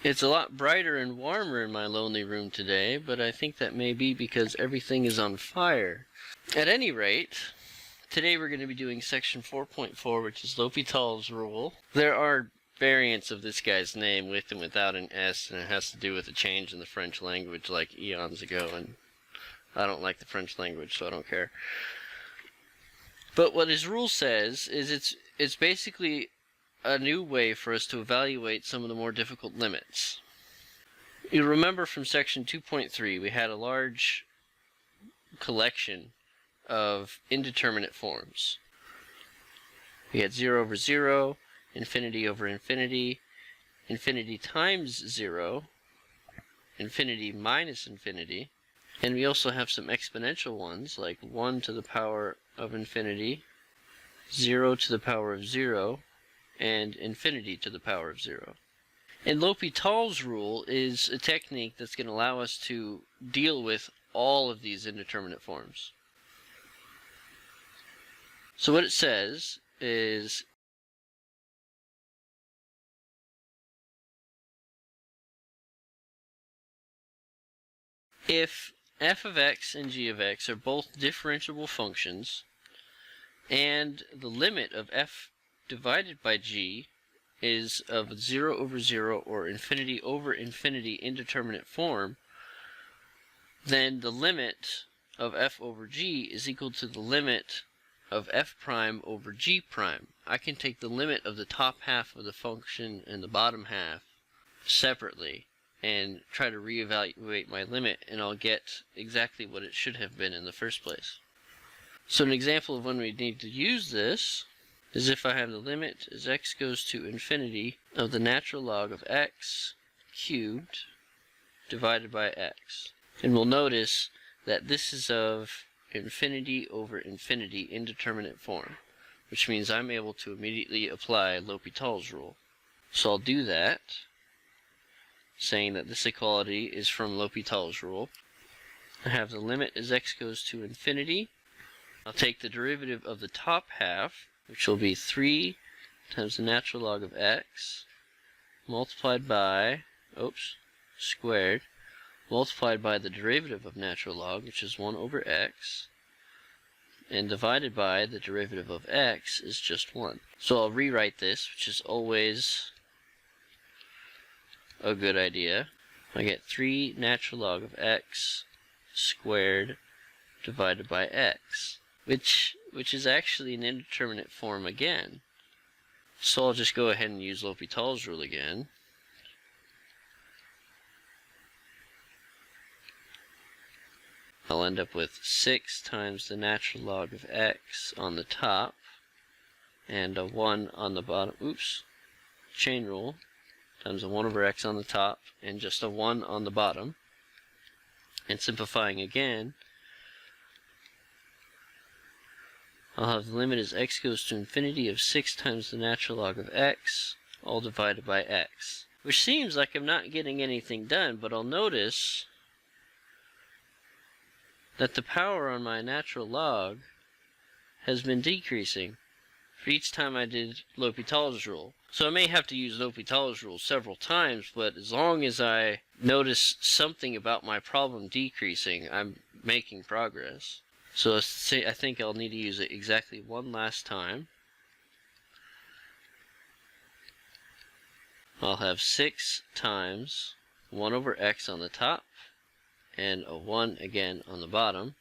It's a lot brighter and warmer in my lonely room today, but I think that may be because everything is on fire. At any rate, today we're going to be doing section 4.4, which is L'Hôpital's rule. There are variants of this guy's name with and without an S, and it has to do with a change in the French language like eons ago, and I don't like the French language, so I don't care. But what his rule says is it's basically a new way for us to evaluate some of the more difficult limits. You remember from section 2.3 we had a large collection of indeterminate forms. We had 0 over 0, infinity over infinity, infinity times 0, infinity minus infinity, and we also have some exponential ones like 1 to the power of infinity, 0 to the power of 0, and infinity to the power of 0. And L'Hôpital's rule is a technique that's going to allow us to deal with all of these indeterminate forms. So what it says is if f of x and g of x are both differentiable functions, and the limit of f divided by g is of 0 over 0 or infinity over infinity indeterminate form, then the limit of f over g is equal to the limit of f prime over g prime. I can take the limit of the top half of the function and the bottom half separately and try to reevaluate my limit, and I'll get exactly what it should have been in the first place. So an example of when we need to use this is if I have the limit as x goes to infinity of the natural log of x cubed divided by x. And we'll notice that this is of infinity over infinity indeterminate form, which means I'm able to immediately apply L'Hôpital's rule. So I'll do that, saying that this equality is from L'Hôpital's rule. I have the limit as x goes to infinity. I'll take the derivative of the top half, which will be 3 times the natural log of x multiplied by, squared, multiplied by the derivative of natural log, which is 1 over x, and divided by the derivative of x is just 1. So I'll rewrite this, which is always a good idea. I get 3 natural log of x squared divided by x, which is actually an indeterminate form again. So I'll just go ahead and use L'Hôpital's rule again. I'll end up with 6 times the natural log of x on the top and a 1 on the bottom. Chain rule times a 1 over x on the top and just a 1 on the bottom. And simplifying again, I'll have the limit as x goes to infinity of 6 times the natural log of x, all divided by x. Which seems like I'm not getting anything done, but I'll notice that the power on my natural log has been decreasing for each time I did L'Hôpital's rule. So I may have to use L'Hôpital's rule several times, but as long as I notice something about my problem decreasing, I'm making progress. So I think I'll need to use it exactly one last time. I'll have 6 times 1 over x on the top and a 1 again on the bottom.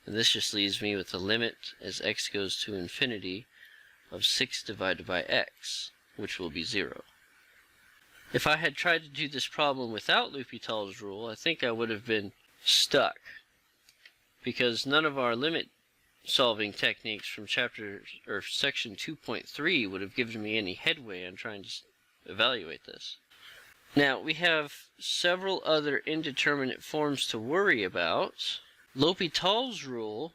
And this just leaves me with the limit as x goes to infinity of 6 divided by x, which will be 0. If I had tried to do this problem without L'Hôpital's rule, I think I would have been stuck, because none of our limit solving techniques from section 2.3 would have given me any headway on trying to evaluate this. Now, we have several other indeterminate forms to worry about. L'Hôpital's rule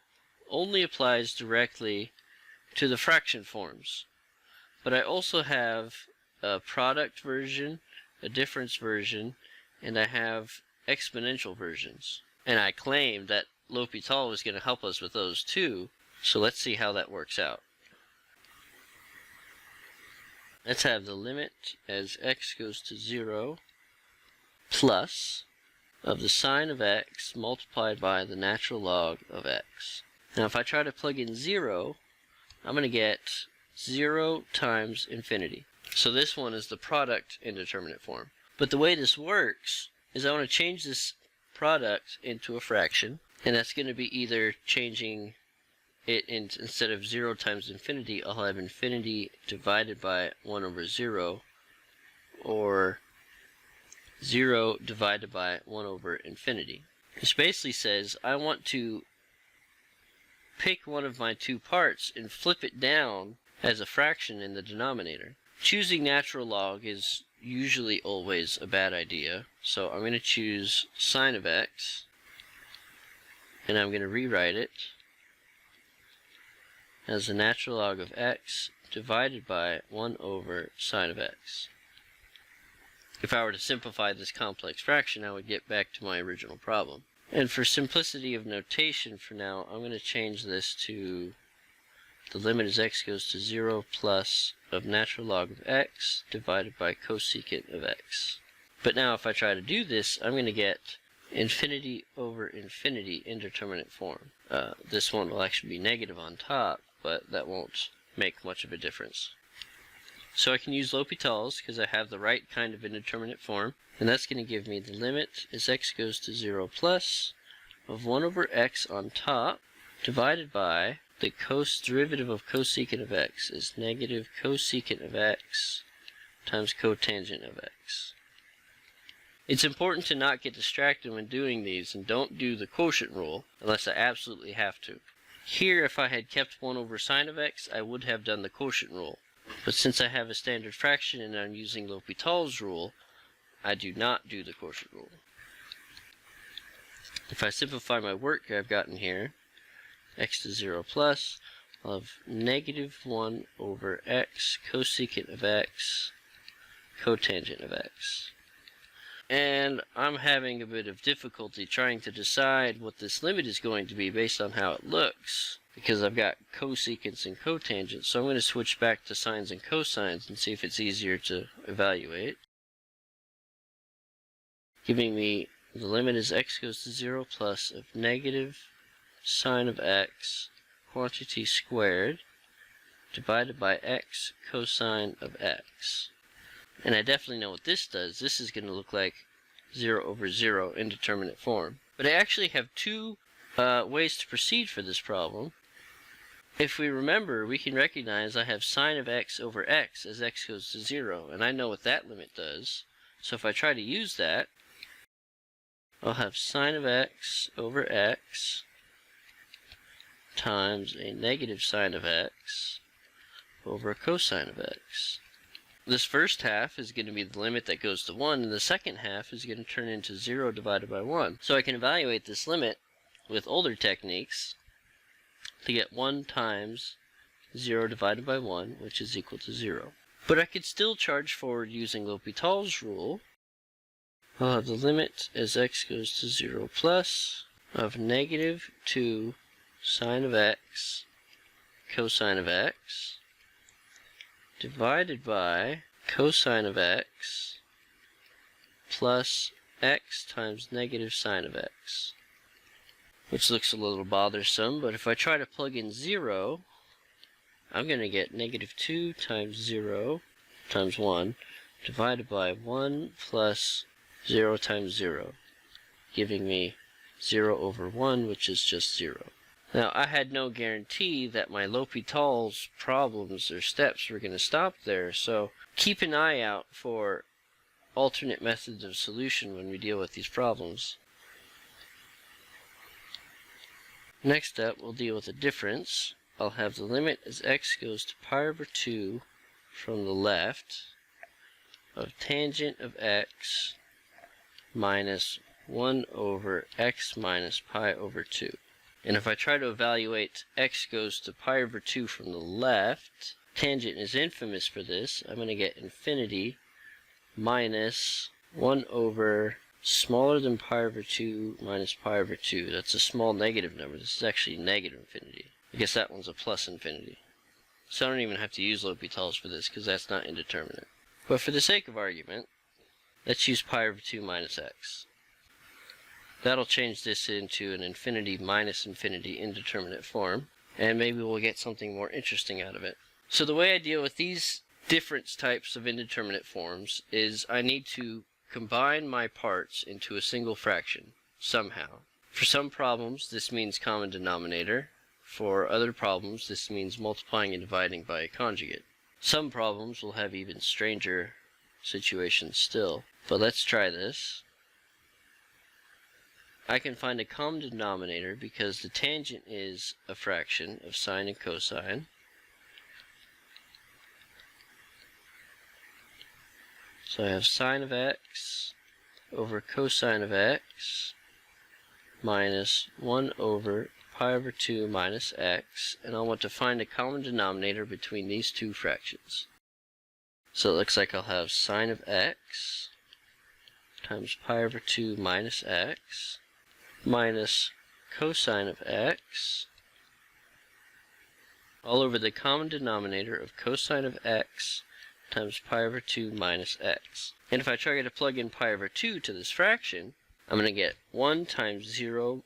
only applies directly to the fraction forms, but I also have a product version, a difference version, and I have exponential versions. And I claimed that L'Hôpital was going to help us with those too, so let's see how that works out. let's have the limit as x goes to 0 plus of the sine of x multiplied by the natural log of x. Now if I try to plug in 0, I'm going to get 0 times infinity. So this one is the product indeterminate form. But the way this works is I want to change this product into a fraction, and that's going to be either changing it instead of 0 times infinity, I'll have infinity divided by 1 over 0, or 0 divided by 1 over infinity. This basically says I want to pick one of my two parts and flip it down as a fraction in the denominator. Choosing natural log is usually always a bad idea, so I'm going to choose sine of x, and I'm going to rewrite it as the natural log of x divided by 1 over sine of x. If I were to simplify this complex fraction, I would get back to my original problem. And for simplicity of notation for now, I'm going to change this to the limit as x goes to 0 plus of natural log of x divided by cosecant of x. But now if I try to do this, I'm going to get infinity over infinity indeterminate form. This one will actually be negative on top, but that won't make much of a difference. So I can use L'Hopital's because I have the right kind of indeterminate form, and that's going to give me the limit as x goes to 0 plus of 1 over x on top divided by the derivative of cosecant of x is negative cosecant of x times cotangent of x. It's important to not get distracted when doing these, and don't do the quotient rule unless I absolutely have to. Here, if I had kept 1 over sine of x, I would have done the quotient rule. But since I have a standard fraction and I'm using L'Hopital's rule, I do not do the quotient rule. If I simplify my work I've gotten here, x to 0 plus, I'll have negative 1 over x cosecant of x cotangent of x. And I'm having a bit of difficulty trying to decide what this limit is going to be based on how it looks, because I've got cosecants and cotangents, so I'm going to switch back to sines and cosines and see if it's easier to evaluate. Giving me the limit as x goes to 0 plus of negative sine of x quantity squared divided by x cosine of x. And I definitely know what this does. This is going to look like 0 over 0 indeterminate form. But I actually have two ways to proceed for this problem. If we remember, we can recognize I have sine of x over x as x goes to 0, and I know what that limit does. So if I try to use that, I'll have sine of x over x times a negative sine of x over a cosine of x. This first half is going to be the limit that goes to 1, and the second half is going to turn into 0 divided by 1. So I can evaluate this limit with older techniques to get 1 times 0 divided by 1, which is equal to 0. But I could still charge forward using L'Hopital's rule. I'll have the limit as x goes to 0 plus of negative 2 sine of x cosine of x divided by cosine of x plus x times negative sine of x, which looks a little bothersome, but if I try to plug in 0, I'm going to get negative 2 times 0 times 1 divided by 1 plus 0 times 0, giving me 0 over 1, which is just 0. Now, I had no guarantee that my L'Hopital's problems or steps were going to stop there, so keep an eye out for alternate methods of solution when we deal with these problems. Next up, we'll deal with a difference. I'll have the limit as x goes to pi over 2 from the left of tangent of x minus 1 over x minus pi over 2. And if I try to evaluate x goes to pi over 2 from the left, tangent is infamous for this. I'm going to get infinity minus 1 over smaller than pi over 2 minus pi over 2. That's a small negative number. This is actually negative infinity. I guess that one's a plus infinity. So I don't even have to use L'Hopital's for this because that's not indeterminate. But for the sake of argument, let's use pi over 2 minus x. That'll change this into an infinity minus infinity indeterminate form, and maybe we'll get something more interesting out of it. So the way I deal with these different types of indeterminate forms is I need to combine my parts into a single fraction, somehow. For some problems, this means common denominator. For other problems, this means multiplying and dividing by a conjugate. Some problems will have even stranger situations still. But let's try this. I can find a common denominator because the tangent is a fraction of sine and cosine. So I have sine of x over cosine of x minus 1 over pi over 2 minus x, and I want to find a common denominator between these two fractions. So it looks like I'll have sine of x times pi over 2 minus x minus cosine of x all over the common denominator of cosine of x times pi over 2 minus x. And if I try to plug in pi over 2 to this fraction, I'm going to get 1 times 0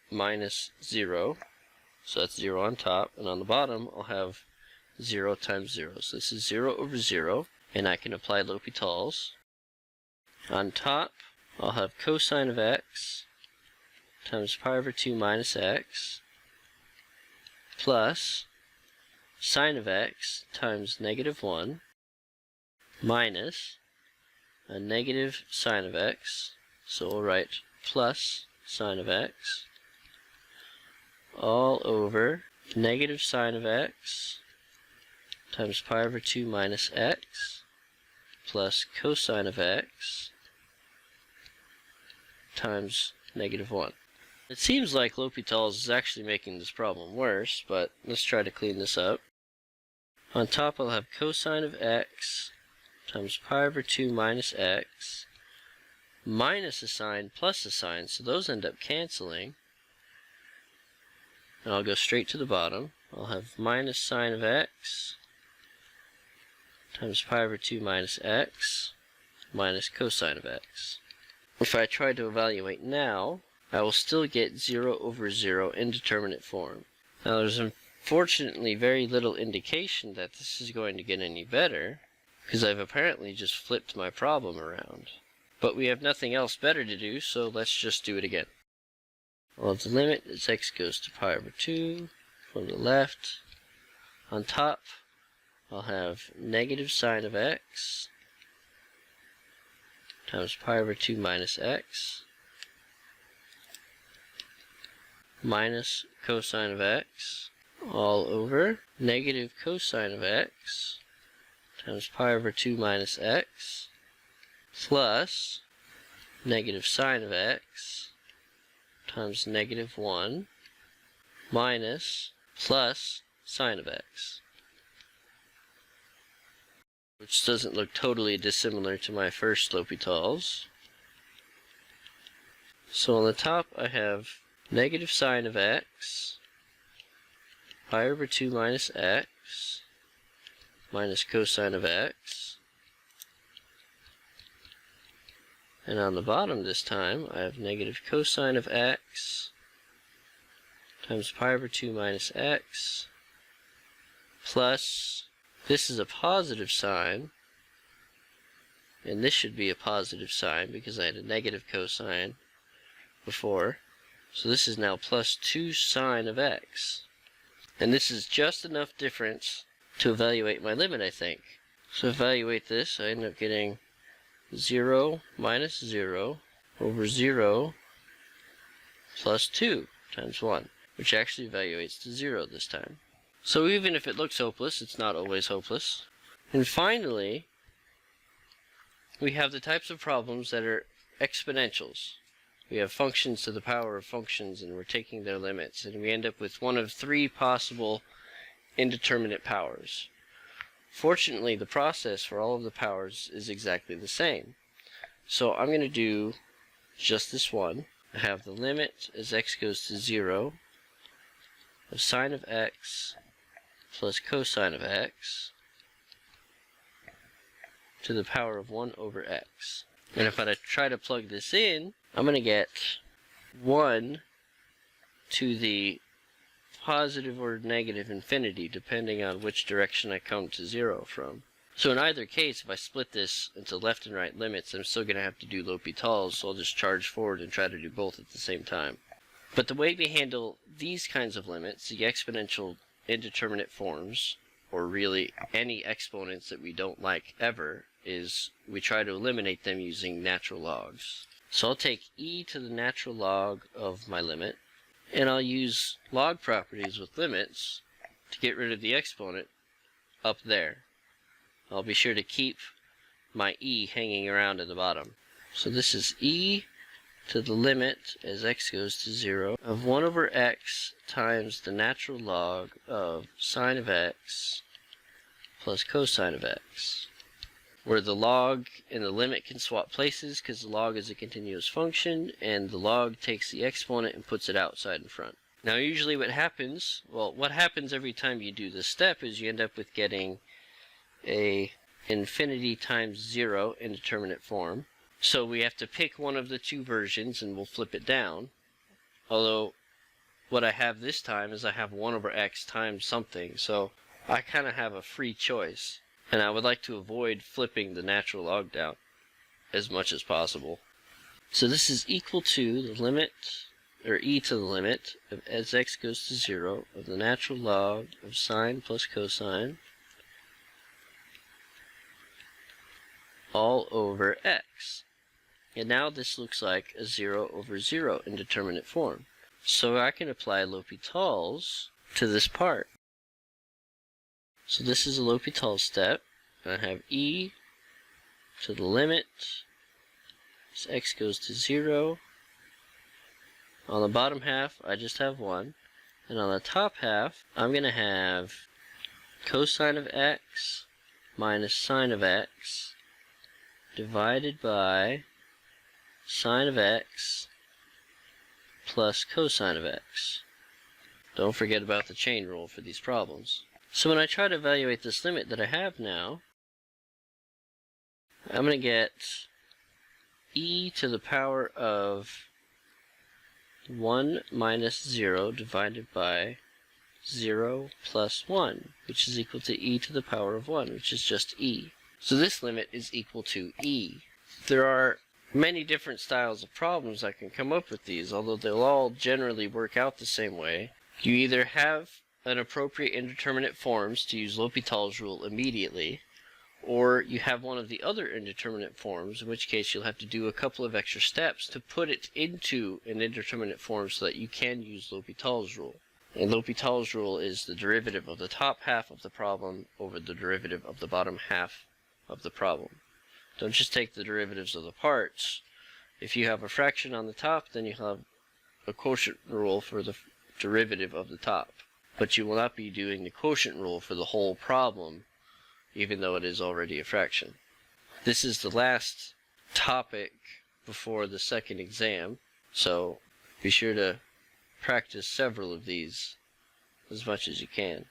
minus 0, so that's 0 on top, and on the bottom I'll have 0 times 0. So this is 0 over 0, and I can apply L'Hopital's. On top, I'll have cosine of x times pi over 2 minus x plus sine of x times negative 1 minus a negative sine of x, so we'll write plus sine of x all over negative sine of x times pi over 2 minus x plus cosine of x times negative 1. It seems like L'Hopital's is actually making this problem worse, but let's try to clean this up. On top I'll have cosine of x times pi over 2 minus x minus a sine plus a sine, so those end up canceling. And I'll go straight to the bottom. I'll have minus sine of x times pi over 2 minus x minus cosine of x. If I try to evaluate now, I will still get 0 over 0 indeterminate form. Now there's unfortunately very little indication that this is going to get any better, because I've apparently just flipped my problem around. But we have nothing else better to do, so let's just do it again. Well, the limit as x goes to pi over 2 from the left. On top, I'll have negative sine of x times pi over 2 minus x minus cosine of x all over negative cosine of x times pi over 2 minus x plus negative sine of x times negative 1 minus plus sine of x, which doesn't look totally dissimilar to my first L'Hopital's. So on the top I have negative sine of x pi over 2 minus x minus cosine of x, and on the bottom this time I have negative cosine of x times pi over 2 minus x plus, this is a positive sign, and this should be a positive sign because I had a negative cosine before, so this is now plus 2 sine of x, and this is just enough difference to evaluate my limit, I think. So evaluate this, I end up getting 0 minus 0 over 0 plus 2 times 1, which actually evaluates to 0 this time. So even if it looks hopeless, it's not always hopeless. And finally, we have the types of problems that are exponentials. We have functions to the power of functions, and we're taking their limits, and we end up with one of 3 possible indeterminate powers. Fortunately, the process for all of the powers is exactly the same. So I'm going to do just this one. I have the limit as x goes to 0 of sine of x plus cosine of x to the power of 1 over x. And if I try to plug this in, I'm going to get 1 to the positive or negative infinity, depending on which direction I come to 0 from. So in either case, if I split this into left and right limits, I'm still going to have to do L'Hopital's, so I'll just charge forward and try to do both at the same time. But the way we handle these kinds of limits, the exponential indeterminate forms, or really any exponents that we don't like ever, is we try to eliminate them using natural logs. So I'll take e to the natural log of my limit, and I'll use log properties with limits to get rid of the exponent up there. I'll be sure to keep my e hanging around at the bottom. So this is e to the limit as x goes to 0 of 1 over x times the natural log of sine of x plus cosine of x, where the log and the limit can swap places because the log is a continuous function and the log takes the exponent and puts it outside in front. Now usually what happens every time you do this step is you end up with getting a infinity times 0 indeterminate form. So we have to pick one of the two versions and we'll flip it down. Although what I have this time is I have 1 over x times something, so I kind of have a free choice. And I would like to avoid flipping the natural log down as much as possible. So this is equal to the limit, or e to the limit, of as x goes to 0 of the natural log of sine plus cosine all over x. And now this looks like a 0 over 0 indeterminate form. So I can apply L'Hopital's to this part. So this is a L'Hopital step. I have e to the limit as x goes to 0. On the bottom half, I just have 1. And on the top half, I'm going to have cosine of x minus sine of x divided by sine of x plus cosine of x. Don't forget about the chain rule for these problems. So when I try to evaluate this limit that I have now, I'm going to get e to the power of 1 minus 0 divided by 0 plus 1, which is equal to e to the power of 1, which is just e. So this limit is equal to e. There are many different styles of problems I can come up with these, although they'll all generally work out the same way. You either have an appropriate indeterminate forms to use L'Hopital's rule immediately, or you have one of the other indeterminate forms, in which case you'll have to do a couple of extra steps to put it into an indeterminate form so that you can use L'Hopital's rule. And L'Hopital's rule is the derivative of the top half of the problem over the derivative of the bottom half of the problem. Don't just take the derivatives of the parts. If you have a fraction on the top, then you'll have a quotient rule for the derivative of the top. But you will not be doing the quotient rule for the whole problem, even though it is already a fraction. This is the last topic before the second exam, so be sure to practice several of these as much as you can.